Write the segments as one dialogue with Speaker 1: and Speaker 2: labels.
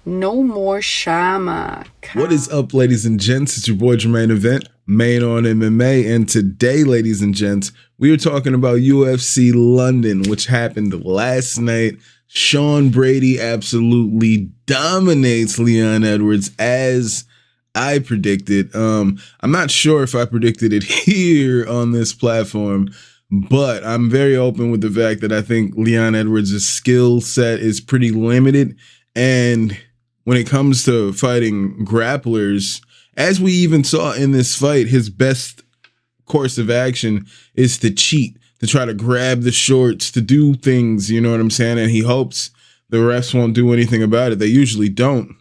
Speaker 1: No more Shama.
Speaker 2: What is up, ladies and gents? It's your boy Jermaine Event, main on MMA, and today, ladies and gents, we are talking about UFC London, which happened last night. Sean Brady absolutely dominates Leon Edwards as I predicted. I'm not sure if I predicted it here on this platform, but I'm very open with the fact that I think Leon Edwards' skill set is pretty limited, and when it comes to fighting grapplers, as we even saw in this fight, his best course of action is to cheat, to try to grab the shorts, to do things, you know what I'm saying? And he hopes the refs won't do anything about it. They usually don't.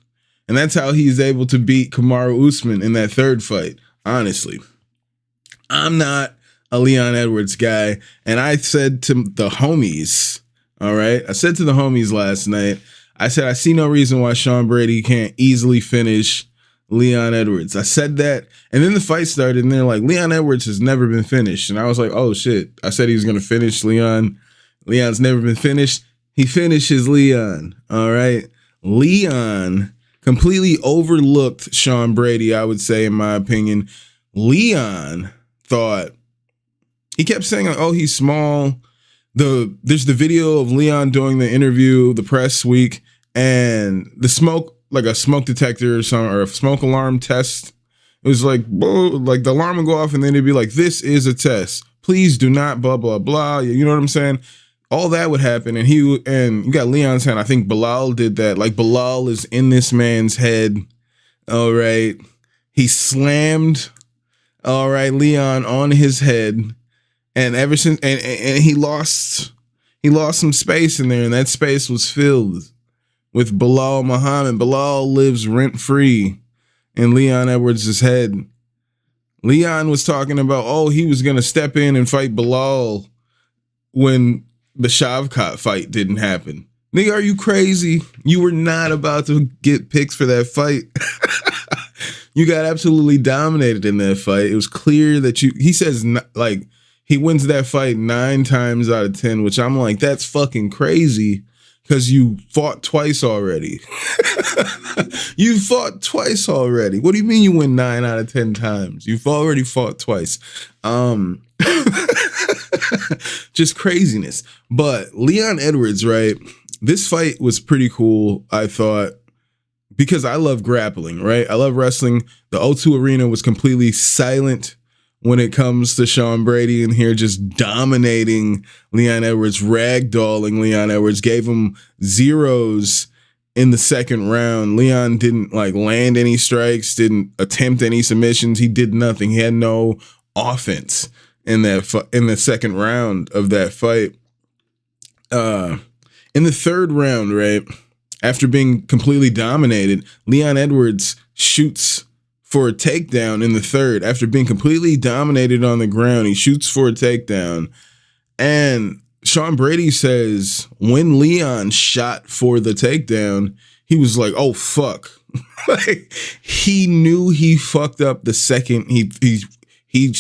Speaker 2: And that's how he's able to beat Kamaru Usman in that third fight, honestly. I'm not a Leon Edwards guy, and I said to the homies, all right? I said to the homies last night, I said, I see no reason why Sean Brady can't easily finish Leon Edwards. I said that, and then the fight started, and they're like, Leon Edwards has never been finished. And I was like, oh, shit. I said he was going to finish Leon. Leon's never been finished. He finishes Leon, all right? Leon completely overlooked Sean Brady, I would say, in my opinion. Leon thought, he kept saying, oh, he's small. There's the video of Leon doing the interview, the press week, and the smoke, like a smoke detector or something, or a smoke alarm test. It was like, whoa, like the alarm would go off and then it'd be like, this is a test. Please do not blah, blah, blah. You know what I'm saying? All that would happen. And you got Leon's hand. I think Belal did that. Like Belal is in this man's head. All right. He slammed, all right, Leon on his head. And ever since, and he lost some space in there, and that space was filled with Belal Muhammad. Belal lives rent-free in Leon Edwards' head. Leon was talking about, oh, he was going to step in and fight Belal when the Shavkat fight didn't happen. Nigga, are you crazy? You were not about to get picks for that fight. You got absolutely dominated in that fight. It was clear that he says, like, he wins that fight 9 times out of 10, which I'm like, that's fucking crazy because you fought twice already. You fought twice already. What do you mean you win 9 out of 10 times? You've already fought twice. Just craziness. But Leon Edwards, right? This fight was pretty cool, I thought, because I love grappling, right? I love wrestling. The O2 Arena was completely silent when it comes to Sean Brady in here, just dominating Leon Edwards, ragdolling Leon Edwards, gave him zeros in the second round. Leon didn't like land any strikes, didn't attempt any submissions. He did nothing. He had no offense in the second round of that fight. In the third round, right, after being completely dominated, Leon Edwards shoots for a takedown in the third. After being completely dominated on the ground, he shoots for a takedown. And Sean Brady says when Leon shot for the takedown, he was like, oh, fuck. Like, he knew he fucked up the second he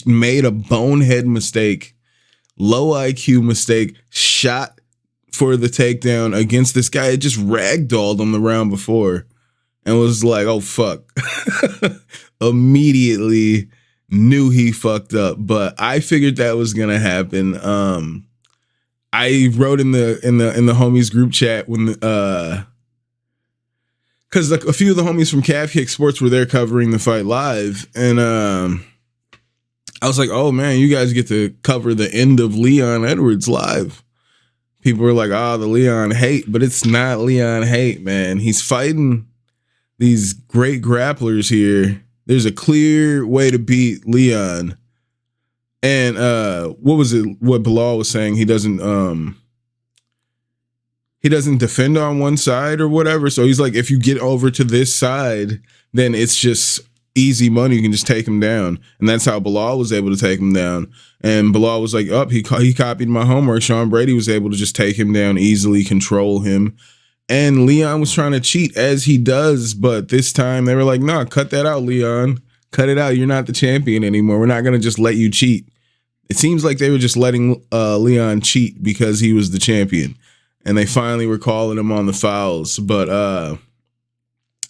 Speaker 2: made a bonehead mistake, low IQ mistake, shot for the takedown against this guy. It just ragdolled him the round before. And was like, oh, fuck. Immediately knew he fucked up. But I figured that was going to happen. I wrote in the homies group chat when because a few of the homies from Calf Kick Sports were there covering the fight live. And I was like, oh, man, you guys get to cover the end of Leon Edwards live. People were like, the Leon hate. But it's not Leon hate, man. He's fighting these great grapplers here. There's a clear way to beat Leon. And what was it? What Belal was saying? He doesn't defend on one side or whatever. So he's like, if you get over to this side, then it's just easy money. You can just take him down. And that's how Belal was able to take him down. And Belal was like, he copied my homework. Sean Brady was able to just take him down easily, control him. And Leon was trying to cheat as he does, but this time they were like, nah, cut that out, Leon. Cut it out. You're not the champion anymore. We're not going to just let you cheat. It seems like they were just letting Leon cheat because he was the champion. And they finally were calling him on the fouls. But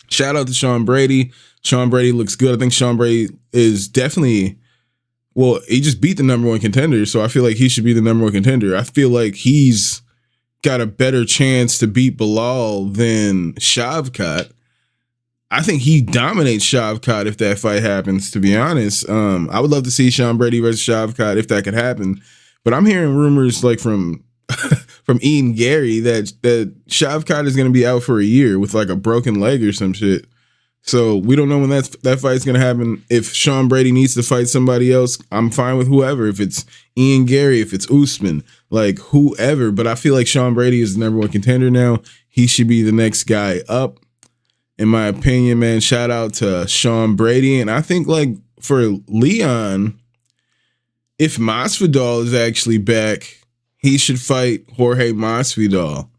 Speaker 2: Shout out to Sean Brady. Sean Brady looks good. I think Sean Brady is definitely, well, he just beat the number one contender, so I feel like he should be the number one contender. I feel like he's got a better chance to beat Belal than Shavkat. I think he dominates Shavkat if that fight happens, to be honest. I would love to see Sean Brady versus Shavkat if that could happen. But I'm hearing rumors like from from Ian Gary that Shavkat is going to be out for a year with like a broken leg or some shit. So we don't know when that fight's going to happen. If Sean Brady needs to fight somebody else, I'm fine with whoever. If it's Ian Gary, if it's Usman, like whoever. But I feel like Sean Brady is the number one contender now. He should be the next guy up, in my opinion, man. Shout out to Sean Brady. And I think like for Leon, if Masvidal is actually back, he should fight Jorge Masvidal.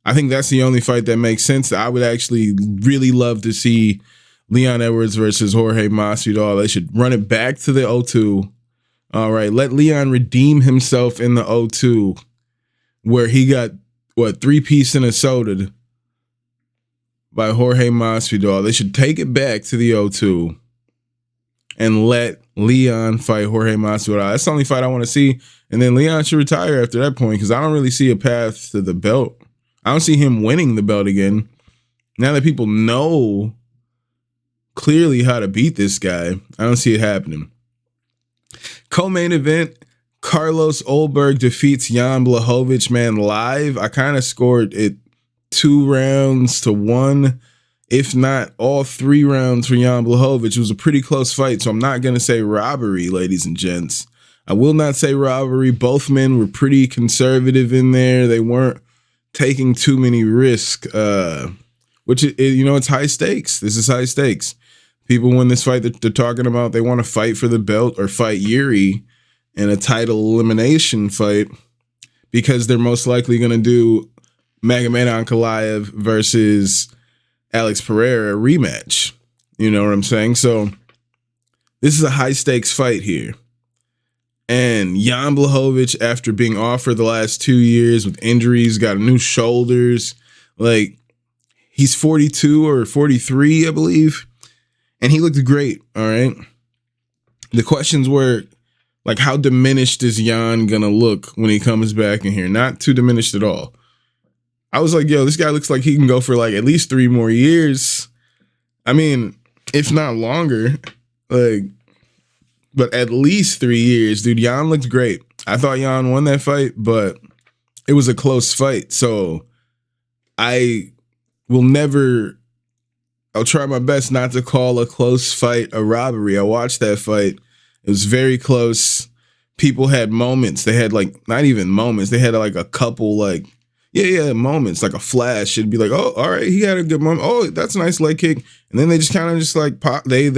Speaker 2: I think that's the only fight that makes sense. I would actually really love to see Leon Edwards versus Jorge Masvidal. They should run it back to the O2. All right, let Leon redeem himself in the O2 where he got, 3-piece and a soda by Jorge Masvidal. They should take it back to the O2 and let Leon fight Jorge Masvidal. That's the only fight I want to see. And then Leon should retire after that point because I don't really see a path to the belt. I don't see him winning the belt again. Now that people know clearly how to beat this guy, I don't see it happening. Co-main event, Carlos Ulberg defeats Jan Błachowicz, man, live. I kind of scored it 2-1, if not all 3 rounds for Jan Błachowicz. It was a pretty close fight, so I'm not going to say robbery, ladies and gents. I will not say robbery. Both men were pretty conservative in there. They weren't taking too many risks, which, it's high stakes. This is high stakes. People win this fight that they're talking about, they want to fight for the belt or fight Jiri in a title elimination fight because they're most likely going to do Magomed Ankalaev versus Alex Pereira rematch. You know what I'm saying? So this is a high stakes fight here. And Jan Błachowicz, after being off for the last 2 years with injuries, got new shoulders. Like, he's 42 or 43, I believe. And he looked great, all right? The questions were, like, how diminished is Jan going to look when he comes back in here? Not too diminished at all. I was like, yo, this guy looks like he can go for, like, at least 3 more years. I mean, if not longer. Like, but at least 3 years, dude. Jan looked great. I thought Jan won that fight, but it was a close fight. So I'll try my best not to call a close fight a robbery. I watched that fight. It was very close. People had moments. They had not even moments. They had a couple moments, like a flash. It'd be like, oh, all right, he had a good moment. Oh, that's a nice leg kick. And then they just kind of pop. They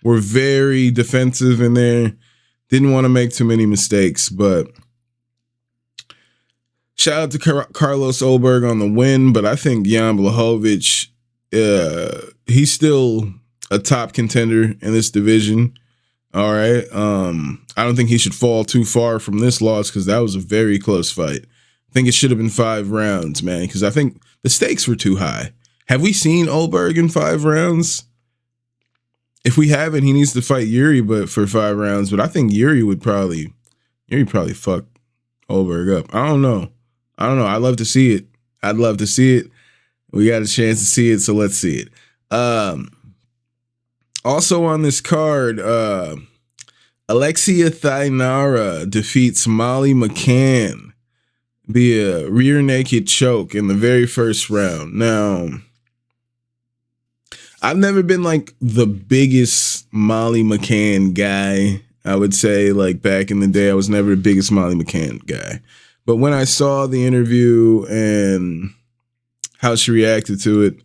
Speaker 2: were very defensive in there. Didn't want to make too many mistakes, but shout out to Carlos Ulberg on the win. But I think Jan Błachowicz, he's still a top contender in this division. All right. I don't think he should fall too far from this loss because that was a very close fight. I think it should have been 5 rounds, man, because I think the stakes were too high. Have we seen Ulberg in 5 rounds? If we haven't, he needs to fight Jiri, but for 5 rounds. But I think Jiri probably fuck Ulberg up. I don't know. I'd love to see it. We got a chance to see it, so let's see it. Also on this card, Alexia Thainara defeats Molly McCann via rear naked choke in the very first round. Now, I've never been the biggest Molly McCann guy. I would say back in the day, I was never the biggest Molly McCann guy. But when I saw the interview and how she reacted to it,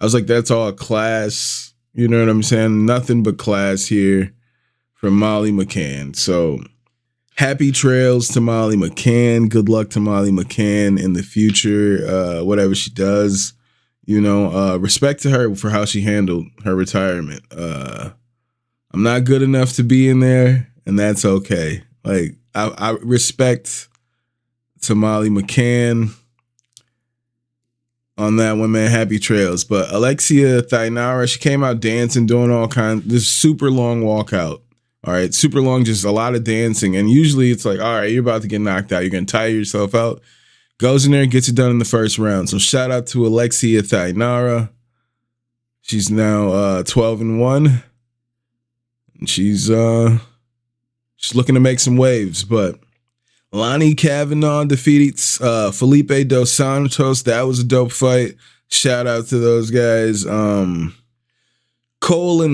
Speaker 2: I was like, that's all class. You know what I'm saying? Nothing but class here from Molly McCann. So happy trails to Molly McCann. Good luck to Molly McCann in the future, whatever she does. Respect to her for how she handled her retirement. I'm not good enough to be in there, and that's okay. I respect to Molly McCann. on that one, man. Happy trails. But Alexia Thainara, she came out dancing, doing all kinds. This super long walkout. All right, super long, just a lot of dancing. And usually it's like, all right, you're about to get knocked out. You're going to tire yourself out. Goes in there and gets it done in the first round. So shout out to Alexia Thainara. She's now 12-1. And she's looking to make some waves. But Lonnie Kavanaugh defeated Felipe Dos Santos. That was a dope fight. Shout out to those guys. Colin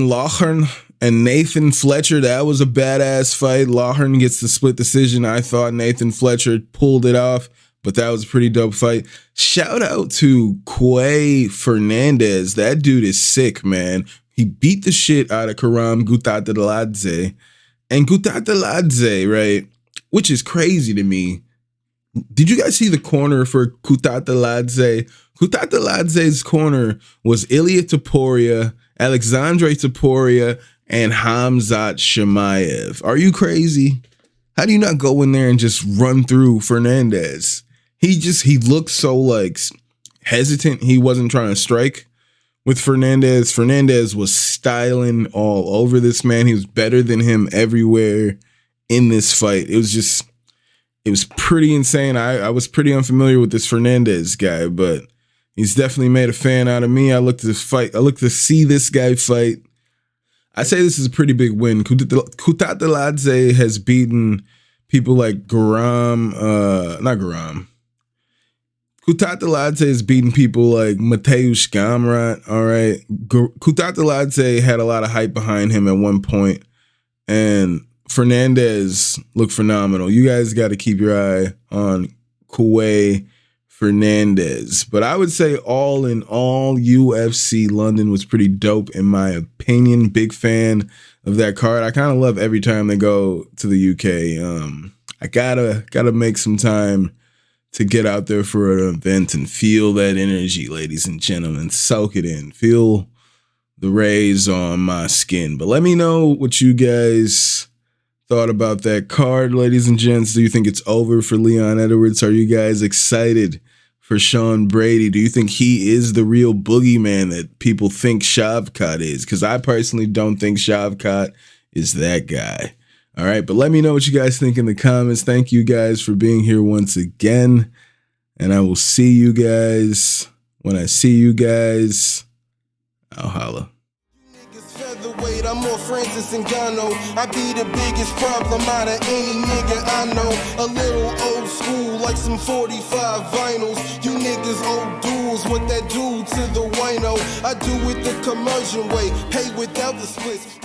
Speaker 2: Lawhern and Nathan Fletcher. That was a badass fight. Lawhern gets the split decision. I thought Nathan Fletcher pulled it off, but that was a pretty dope fight. Shout out to Quay Fernandez. That dude is sick, man. He beat the shit out of Karam Gutateladze. And Gutateladze, right, which is crazy to me. Did you guys see the corner for Gutateladze? Gutateladze's corner was Ilia Topuria, Alexandre Topuria, and Hamzat Shemaev. Are you crazy? How do you not go in there and just run through Fernandez? He looked so like hesitant. He wasn't trying to strike with Fernandez. Fernandez was styling all over this man. He was better than him everywhere in this fight. It was pretty insane. I was pretty unfamiliar with this Fernandez guy, but he's definitely made a fan out of me. I looked to see this guy fight. I say this is a pretty big win. Gutateladze has beaten people like Gutateladze has beaten people like Mateusz Gamrot. All right. Gutateladze had a lot of hype behind him at one point, and Fernandez looked phenomenal. You guys got to keep your eye on Quay Fernandez. But I would say all in all, UFC London was pretty dope in my opinion. Big fan of that card. I kind of love every time they go to the UK. I gotta make some time to get out there for an event and feel that energy, ladies and gentlemen. Soak it in. Feel the rays on my skin. But let me know what you guys thought about that card, ladies and gents. Do you think it's over for Leon Edwards? Are you guys excited for Sean Brady? Do you think he is the real boogeyman that people think Shavkat is? Because I personally don't think Shavkat is that guy. All right, but let me know what you guys think in the comments. Thank you guys for being here once again. And I will see you guys. When I see you guys, I'll holla.
Speaker 3: I'm more Francis Ngannou. I be the biggest problem out of any nigga I know. A little old school like some 45 vinyls. You niggas old duels, what that do to the wino? I do it the commercial way, pay without the splits.